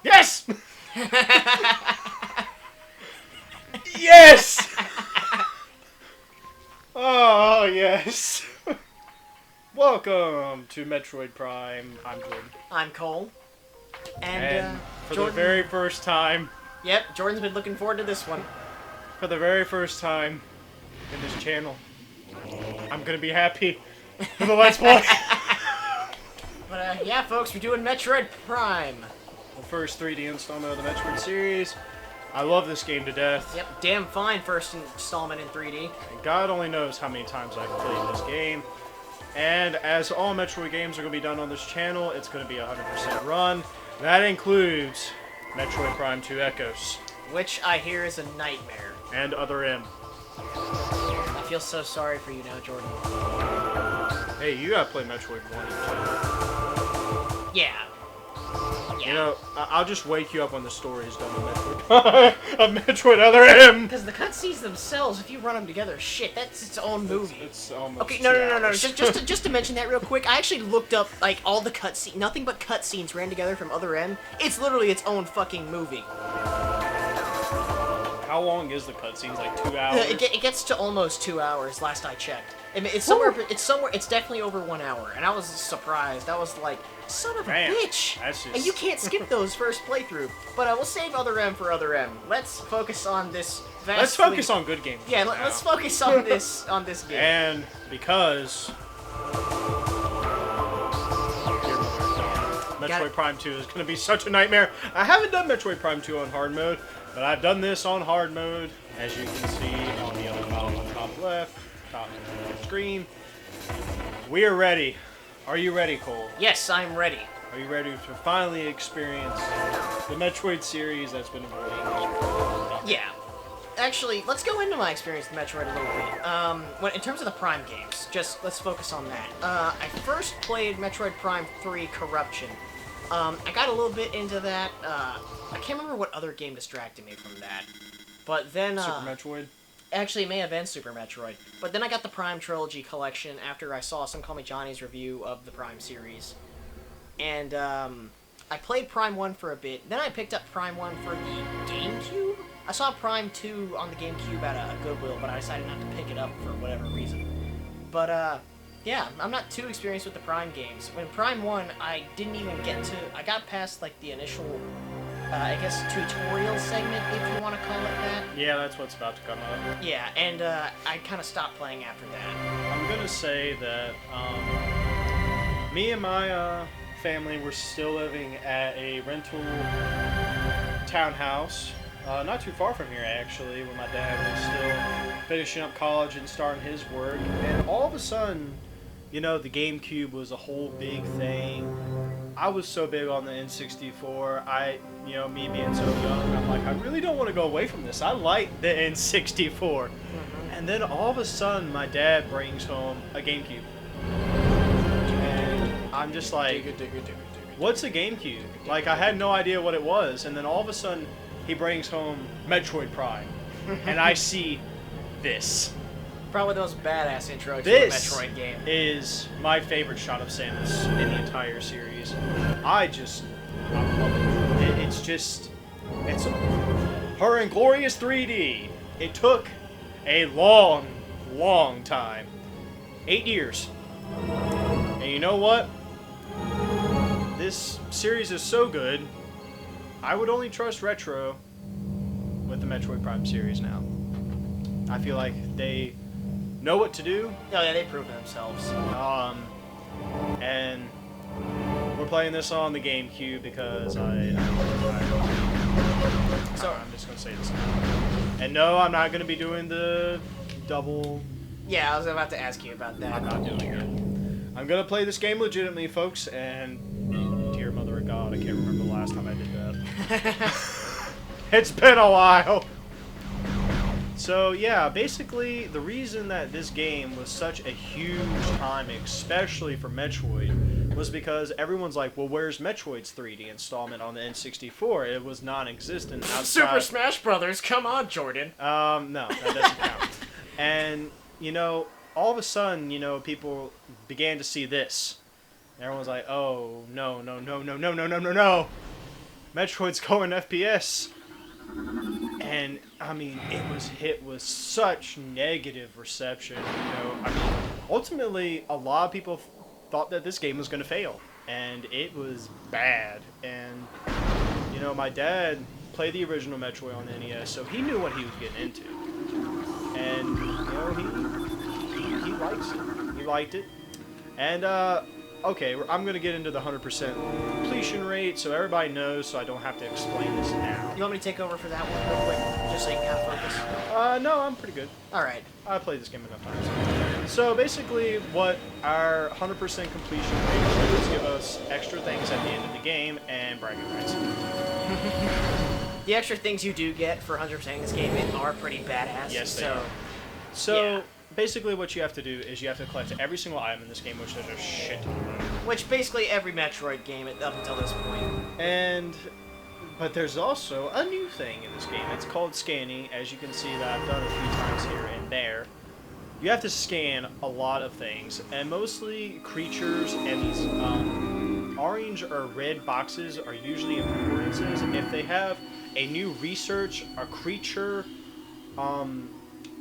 Yes! Yes! Oh, yes. Welcome to Metroid Prime. I'm Jordan. I'm Cole. And for Jordan... the very first time... Yep, Jordan's been looking forward to this one. For the very first time in this channel, I'm gonna be happy for the Let's Play. But, yeah, folks, we're doing Metroid Prime. The first 3D installment of the Metroid series. I love this game to death. Yep, damn fine first installment in 3D. And God only knows how many times I've played this game. And as all Metroid games are going to be done on this channel, it's going to be a 100% run. That includes Metroid Prime 2 Echoes. Which I hear is a nightmare. And Other M. I feel so sorry for you now, Jordan. Hey, you gotta play Metroid 1 and 2. Yeah. You know, I'll just wake you up when the story is done with Metroid. Of Metroid Other M! Because the cutscenes themselves, if you run them together, shit, that's its own movie. It's almost okay, no. Just to mention that real quick, I actually looked up, like, all the cutscenes. Nothing but cutscenes ran together from Other M. It's literally its own fucking movie. How long is the cutscenes? Like 2 hours? It gets to almost 2 hours, last I checked. I mean, it's somewhere. It's definitely over 1 hour, and I was surprised. I was like, "Son of a bitch!" That's just... And you can't skip those first playthrough. But I will save Other M for Other M. Let's focus on this. Let's focus on good games. Yeah, let's focus on this game. And because Metroid Prime 2 is going to be such a nightmare. I haven't done Metroid Prime 2 on hard mode, but I've done this on hard mode, as you can see on the other column on the top left, top screen. We are ready. Are you ready, Cole? Yes, I'm ready. Are you ready to finally experience the Metroid series that's been avoiding? Yeah. Actually, let's go into my experience with Metroid a little bit. In terms of the Prime games, just let's focus on that. I first played Metroid Prime 3 Corruption. I got a little bit into that. I can't remember what other game distracted me from that. But then... Super Metroid? Actually, it may have been Super Metroid. But then I got the Prime Trilogy Collection after I saw Some Call Me Johnny's review of the Prime series. And, I played Prime 1 for a bit. Then I picked up Prime 1 for the GameCube? I saw Prime 2 on the GameCube at a Goodwill, but I decided not to pick it up for whatever reason. But, yeah, I'm not too experienced with the Prime games. When Prime 1, I didn't even get to... I got past, like, the initial... I guess tutorial segment, if you want to call it that. Yeah, that's what's about to come up. Yeah, and I kind of stopped playing after that. I'm gonna say that me and my family were still living at a rental townhouse, not too far from here actually, when my dad was still finishing up college and starting his work. And all of a sudden, you know, the GameCube was a whole big thing. I was so big on the N64. You know, me being so young, I'm like, I really don't want to go away from this. I like the N64. Mm-hmm. And then all of a sudden, my dad brings home a GameCube. And I'm just like, what's a GameCube? Like, I had no idea what it was. And then all of a sudden, he brings home Metroid Prime. And I see this. Probably the most badass intro to a Metroid game. This is my favorite shot of Samus in the entire series. I love it. It's her inglorious 3D. It took a long, long time. 8 years. And you know what? This series is so good, I would only trust Retro with the Metroid Prime series now. I feel like they know what to do. Oh yeah, they prove themselves. And we're playing this on the GameCube because so I'm just gonna say this now. And no, I'm not gonna be doing the double. Yeah, I was about to ask you about that. I'm not doing it. I'm gonna play this game legitimately, folks. And dear Mother of God, I can't remember the last time I did that. It's been a while. So yeah, basically the reason that this game was such a huge time, especially for Metroid, was because everyone's like, well, where's Metroid's 3D installment on the N64? It was non-existent outside... Super Smash Brothers, come on, Jordan. No, that doesn't count. And, you know, all of a sudden, you know, people began to see this. And everyone's like, oh, no. Metroid's going FPS. And, I mean, it was hit with such negative reception, you know. I mean, ultimately, a lot of people thought that this game was going to fail. And it was bad. And, you know, my dad played the original Metroid on NES, so he knew what he was getting into. And, you know, he likes it. He liked it. And, okay, I'm going to get into the 100% completion rate so everybody knows, so I don't have to explain this now. You want me to take over for that one real quick, just so you can kind of focus? No, I'm pretty good. Alright. I played this game enough times. So basically, what our 100% completion rate should is give us extra things at the end of the game and bragging rights. The extra things you do get for 100% this game are pretty badass. Yes, they so, are. So, yeah. basically what you have to do is you have to collect every single item in this game, which there's a shit ton of. Which basically every Metroid game up until this point. But there's also a new thing in this game. It's called scanning, as you can see that I've done a few times here and there. You have to scan a lot of things, and mostly creatures, and these orange or red boxes are usually importances. If they have a new research, a creature,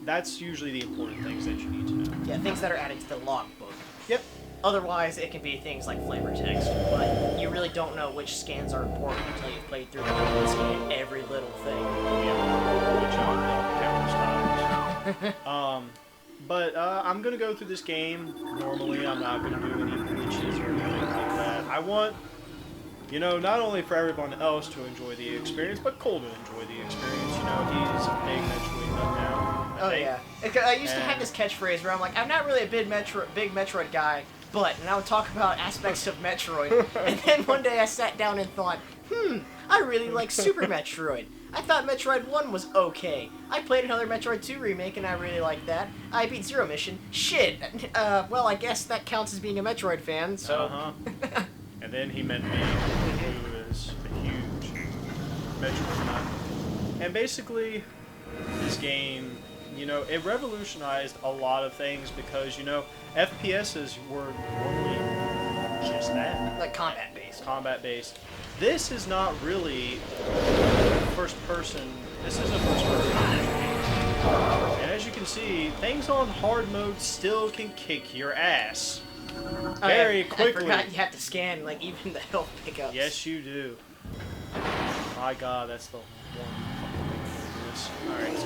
that's usually the important things that you need to know. Yeah, things that are added to the logbook. Yep. Otherwise, it can be things like flavor text, but you really don't know which scans are important until you've played through them and scan every little thing. Yeah, which countless times. But I'm gonna go through this game normally. I'm not gonna do any glitches or anything like that. I want, you know, not only for everyone else to enjoy the experience, but Cole to enjoy the experience. You know, he's a big Metroid nut now. Oh yeah. I used to have this catchphrase where I'm like, I'm not really a big Metroid guy, but, and I would talk about aspects of Metroid, and then one day I sat down and thought, I really like Super Metroid. I thought Metroid 1 was okay. I played another Metroid 2 remake and I really liked that. I beat Zero Mission. Shit. Well, I guess that counts as being a Metroid fan, so... And then he met me, who is a huge Metroid nut. And basically, this game, you know, it revolutionized a lot of things because, you know, FPSs were normally just that. Like combat-based. Combat-based. This is not really first person. This is a first person action game. And as you can see, things on hard mode still can kick your ass. Very quickly. I forgot you have to scan, like, even the health pickups. Yes, you do. My god, that's the one fucking thing to do this. Alright.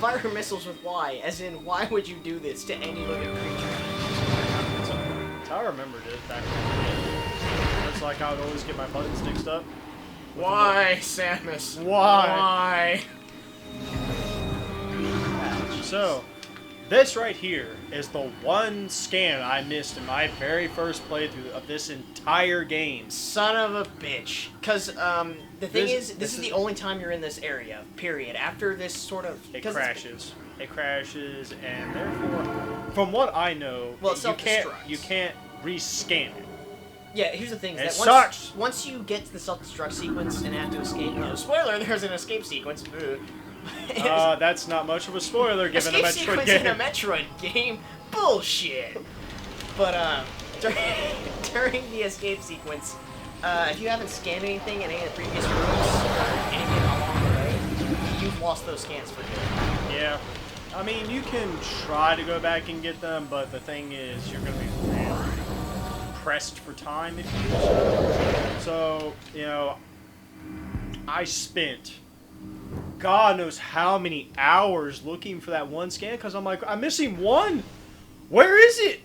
Fire missiles with Y, as in, why would you do this to any living creature? That's how I remembered it back then. It's like I would always get my buttons mixed up. Why, Samus? Why? Why? So, this right here is the one scan I missed in my very first playthrough of this entire game. Son of a bitch. Because, the thing is, this is the only time you're in this area, period. After this sort of... It crashes. It crashes, and therefore, from what I know, well, you can't rescan it. Yeah, here's the thing. It That sucks! Once you get to the self-destruct sequence and have to escape... No, spoiler, there's an escape sequence. That's not much of a spoiler given a Metroid sequence game. in a Metroid game? Bullshit! But, during the escape sequence, if you haven't scanned anything in any of the previous rooms, or anything along the way, you've lost those scans for good. Yeah. I mean, you can try to go back and get them, but the thing is, you're going to be really pressed for time if you do so. So, you know, I spent God knows how many hours looking for that one scan because I'm like, I'm missing one. Where is it?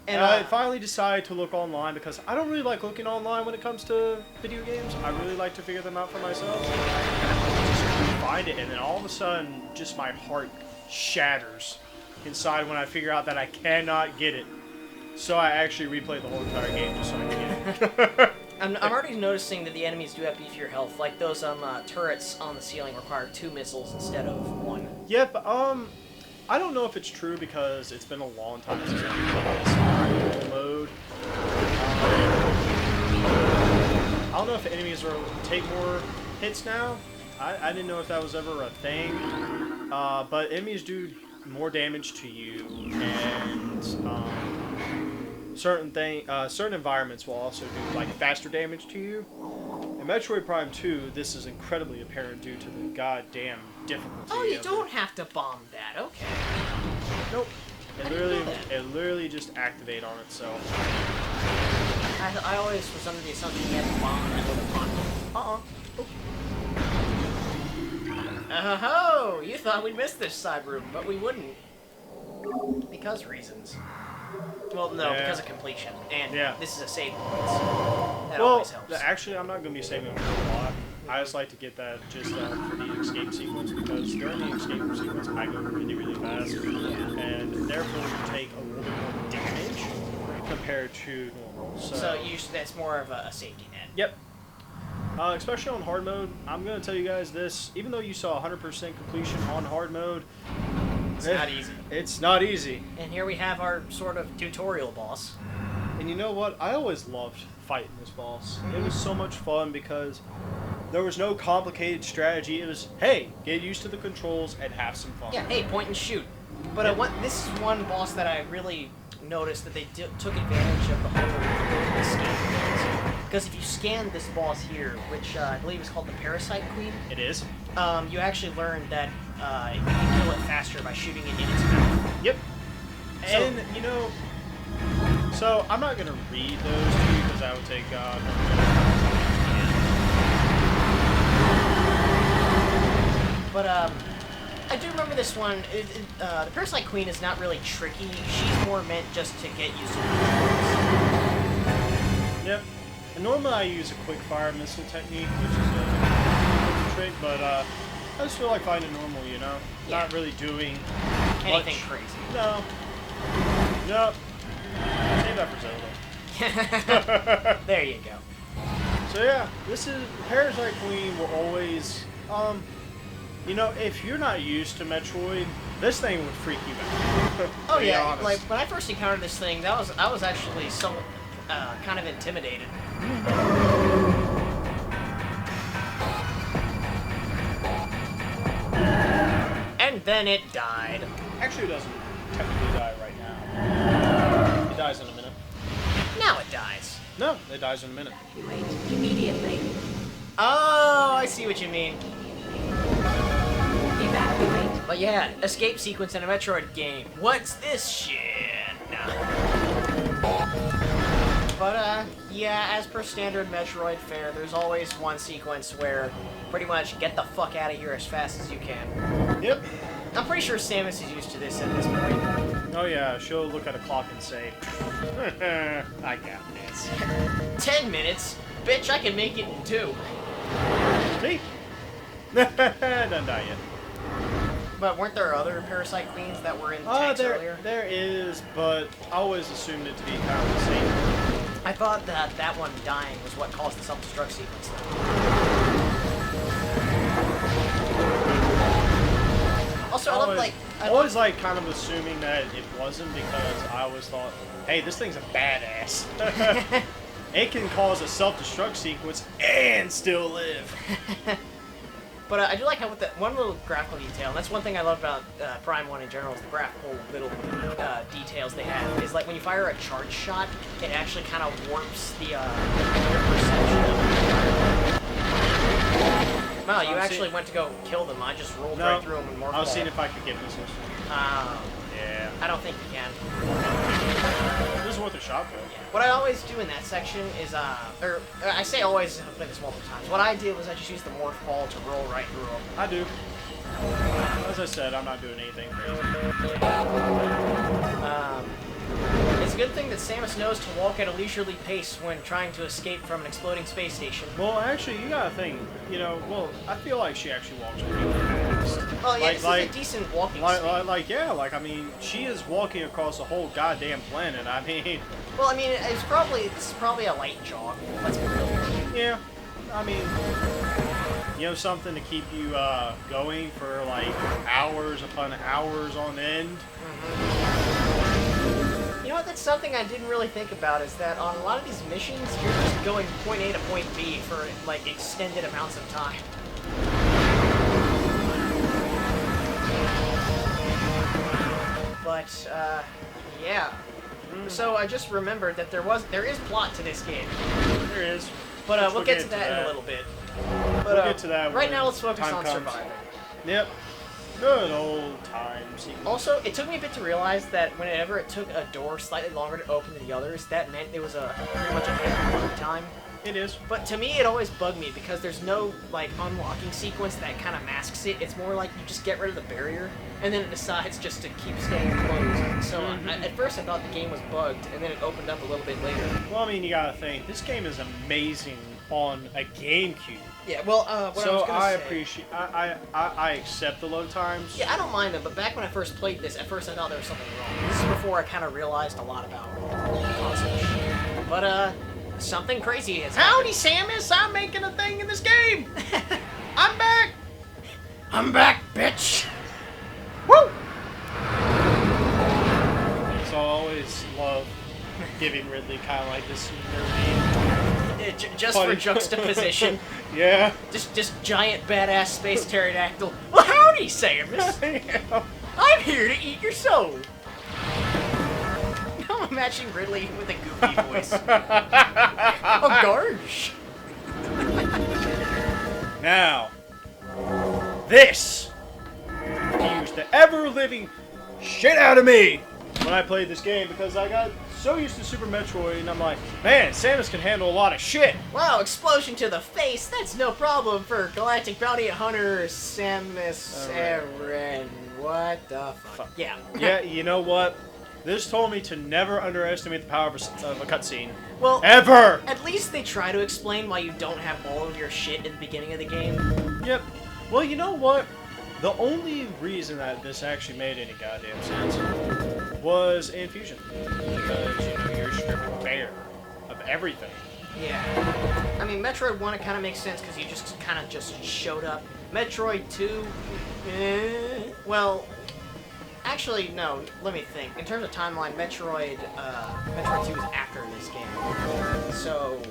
And I finally decided to look online because I don't really like looking online when it comes to video games. I really like to figure them out for myself. Just find it, and then all of a sudden, just my heart shatters inside when I figure out that I cannot get it. So I actually replayed the whole entire game just so I could get it. I'm already noticing that the enemies do have beefier health. Like those turrets on the ceiling require 2 missiles instead of 1. Yep. I don't know if it's true because it's been a long time since I've played this in mode. I don't know if enemies take more hits now. I didn't know if that was ever a thing. But enemies do more damage to you, and certain environments will also do like faster damage to you. And In Metroid Prime 2, this is incredibly apparent due to the goddamn difficulty. Oh, you don't have to bomb that. Okay. Nope. I didn't know that. It literally just activate on itself. I always was under the assumption you had to bomb that with a pop. Oh, you thought we'd miss this side room, but we wouldn't. Because reasons. Well, no, because of completion. And this is a save point. That always helps. Actually, I'm not going to be saving a whole lot. I just like to get that just for the escape sequence, because during the escape sequence, I go really, really fast. And therefore, you take a little bit more damage compared to normal. So that's more of a safety net. Yep. Especially on hard mode, I'm going to tell you guys this. Even though you saw 100% completion on hard mode, it's not easy. It's not easy. And here we have our sort of tutorial boss. And you know what? I always loved fighting this boss. It was so much fun because there was no complicated strategy. It was, hey, get used to the controls and have some fun. Yeah, hey, point and shoot. But this is one boss that I really noticed that they took advantage of the whole escape. Because if you scan this boss here, which I believe is called the Parasite Queen. It is. You actually learn that you can kill it faster by shooting it in its mouth. Yep. And, you know, so I'm not going to read those to you because that would take But, I do remember this one. The Parasite Queen is not really tricky. She's more meant just to get used to the controls. Yep. And normally I use a quick fire missile technique, which is a trick, but I just feel like fighting normal, you know? Yeah. Not really doing anything much. crazy. No. Nope. Save that for Zelda. There you go. So yeah, this is Parasite Queen will always you know, if you're not used to Metroid, this thing would freak you out. Oh yeah, honest. Like when I first encountered this thing, I was actually so kind of intimidated. And then it died. Actually, it doesn't technically die right now. It dies in a minute. Now it dies. No, it dies in a minute. Evacuate immediately. Oh, I see what you mean. Evacuate. But yeah, escape sequence in a Metroid game. What's this shit? But yeah, as per standard Metroid fare, there's always one sequence where pretty much get the fuck out of here as fast as you can. Yep. I'm pretty sure Samus is used to this at this point. Oh yeah, she'll look at a clock and say, I got this. 10 minutes? Bitch, I can make it in 2. See? Doesn't die yet. But weren't there other Parasite Queens that were in the tanks earlier? There is, but I always assumed it to be kind of the same. I thought that one dying was what caused the self-destruct sequence, though. Also, I always like kind of assuming that it wasn't, because I always thought, hey, this thing's a badass. It can cause a self-destruct sequence and still live. But I do like how with that one little graphical detail, and that's one thing I love about Prime 1 in general, is the graphical little details they have. Is like when you fire a charge shot, it actually kind of warps the perception of it. Wow, you actually went to go kill them. I just rolled right through them and marked. I was seeing if I could get missiles. Yeah. I don't think you can. This is worth a shot, though. Yeah. What I always do in that section is, or I say always, I've played this multiple times. What I did was I just used the morph ball to roll right through them. I do. As I said, I'm not doing anything crazy. It's a good thing that Samus knows to walk at a leisurely pace when trying to escape from an exploding space station. Well, actually, you gotta think, you know, I feel like she actually walks really fast. Well, yeah, this is a decent walking speed. I mean, she is walking across the whole goddamn planet. I mean... Well, I mean, this is probably a light jog. Let's be real. Yeah, I mean, you know, something to keep you going for, like, hours upon hours on end. You know what, that's something I didn't really think about, is that on a lot of these missions, you're just going point A to point B for, like, extended amounts of time. But, yeah. So I just remembered that there is plot to this game. There is. But we'll get to into that in that. a little bit. We'll get to that Right when now, let's focus time on comes. surviving. Yep. Good old times. Also, it took me a bit to realize that whenever it took a door slightly longer to open than the others, that meant it was pretty much a heavy load time. It is. But to me, it always bugged me because there's no like unlocking sequence that kind of masks it. It's more like you just get rid of the barrier, and then it decides just to keep staying closed. So at first I thought the game was bugged, and then it opened up a little bit later. Well, I mean, you gotta think this game is amazing on a GameCube. Yeah, well, what I was gonna say... appreciate. I accept the load times. Yeah, I don't mind them, but back when I first played this, at first I thought there was something wrong. This is before I kind of realized a lot about console shit. But something crazy has happened. Howdy, Samus! I'm making a thing in this game. I'm back. I'm back, bitch. Woo! So I always love giving Ridley kind of like this nerdy. Just Funny. for juxtaposition. Yeah. Just giant badass space pterodactyl. Well, howdy, Samus. I'm here to eat your soul. I'm imagining Ridley with a goofy voice. Oh, gosh. Now, this confused the ever-living shit out of me when I played this game because I got so used to Super Metroid and I'm like, man, Samus can handle a lot of shit. Wow, explosion to the face. That's no problem for Galactic Bounty Hunter Samus Aran. What the fuck? Yeah. Yeah, you know what? This told me to never underestimate the power of a cutscene. Well, ever! At least they try to explain why you don't have all of your shit at the beginning of the game. Yep. Well, you know what? The only reason that this actually made any goddamn sense was Infusion. Because, you know, you're stripped bare of everything. Yeah. I mean, Metroid 1, it kind of makes sense because you just kind of just showed up. Metroid 2, well, actually, no, let me think. In terms of timeline, Metroid 2 is after this game. So,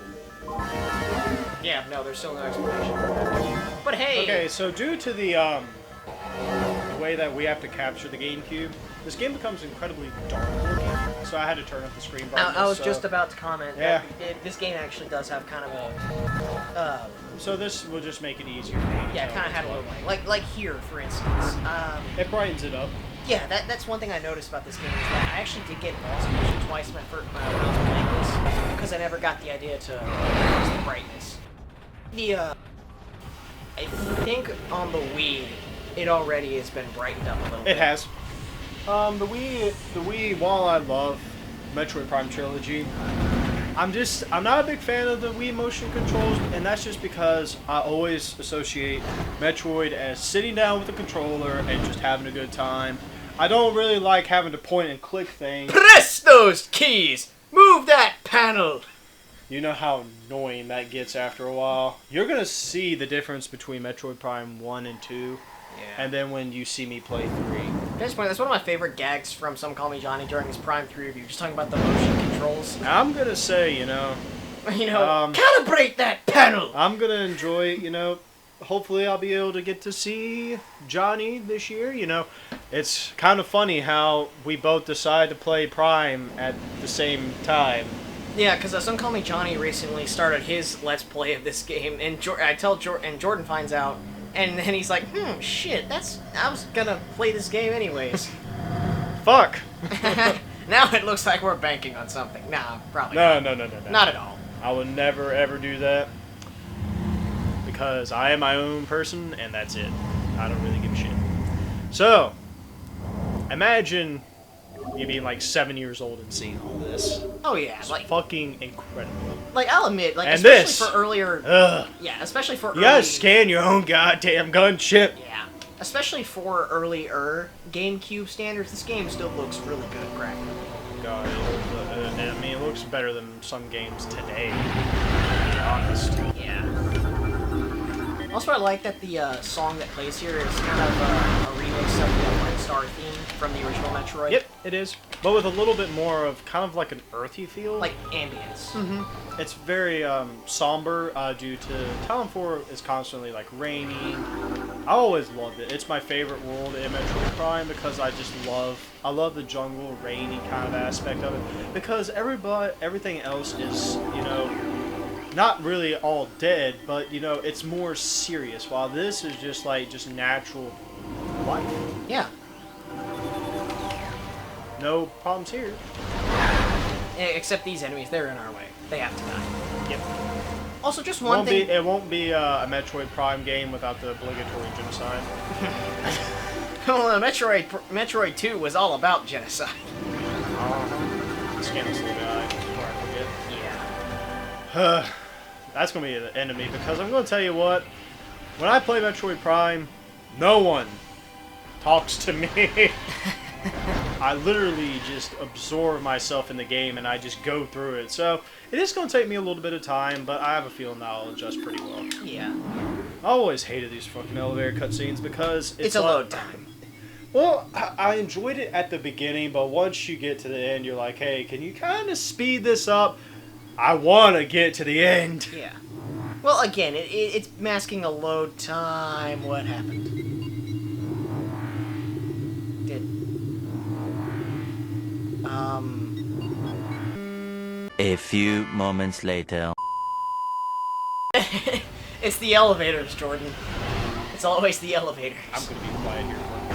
yeah, no, there's still no explanation. But hey! Okay, so due to the way that we have to capture the GameCube, this game becomes incredibly dark looking, so I had to turn up the screen brightness. I was just about to comment yeah. that this game actually does have kind of a... so this will just make it easier for me to yeah, tell kind of had a what's little like here, for instance. it brightens it up. Yeah, that's one thing I noticed about this game is that I actually did get boss condition twice when I was playing this because I never got the idea to increase the brightness. I think on the Wii, it already has been brightened up a little bit. It has. The Wii, while I love Metroid Prime Trilogy, I'm not a big fan of the Wii motion controls, and that's just because I always associate Metroid as sitting down with a controller and just having a good time. I don't really like having to point and click things. Press those keys! Move that panel! You know how annoying that gets after a while. You're gonna see the difference between Metroid Prime 1 and 2, and then when you see me play 3. At this point, that's one of my favorite gags from Some Call Me Johnny during his Prime 3 review, just talking about the motion controls. I'm gonna say, calibrate that panel! I'm gonna enjoy, hopefully I'll be able to get to see Johnny this year, It's kind of funny how we both decide to play Prime at the same time. Yeah, because Some Call Me Johnny recently started his Let's Play of this game, and Jordan finds out, and then he's like, shit, I was gonna play this game anyways. Fuck! Now it looks like we're banking on something. Nah, probably No. not at all. I would never ever do that. Because I am my own person, and that's it. I don't really give a shit. So, imagine you being like 7 years old and seeing all this. Oh yeah, It's like fucking incredible. Like I'll admit, like and especially this, for earlier. Ugh. Yeah, especially for You early. gotta scan your own goddamn gunship. Yeah, especially for earlier GameCube standards, this game still looks really good graphically. God, it looks better than some games today, to be honest. Yeah. Also, I like that the song that plays here is kind of a remix of the White Star theme from the original Metroid. Yep, it is. But with a little bit more of kind of like an earthy feel. Like ambience. Mm-hmm. It's very somber due to Talon 4 is constantly like raining. I always loved it. It's my favorite world in Metroid Prime because I love the jungle, rainy kind of aspect of it. Because everything else is, not really all dead, but you know, it's more serious. While this is just like natural life. Yeah. No problems here. Except these enemies, they're in our way. They have to die. Yep. Also, just one thing. It won't be a Metroid Prime game without the obligatory genocide. Well, Metroid 2 was all about genocide. Scandalous little guy, before I forget. Yeah. That's going to be the end of me, because I'm going to tell you what, when I play Metroid Prime, no one talks to me. I literally just absorb myself in the game, and I just go through it. So, it is going to take me a little bit of time, but I have a feeling that I'll adjust pretty well. Yeah. I always hated these fucking elevator cutscenes, because it's a load time. Well, I enjoyed it at the beginning, but once you get to the end, you're like, hey, can you kind of speed this up? I want to get to the end. Yeah. Well, again, it's masking a load time. What happened? A few moments later. It's the elevators, Jordan. It's always the elevators. I'm going to be quiet here for a minute.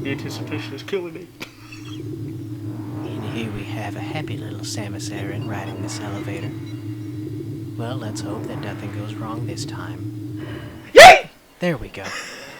The anticipation is killing me. And here we have a happy little Samus Aran riding this elevator. Well, let's hope that nothing goes wrong this time. Yay! There we go.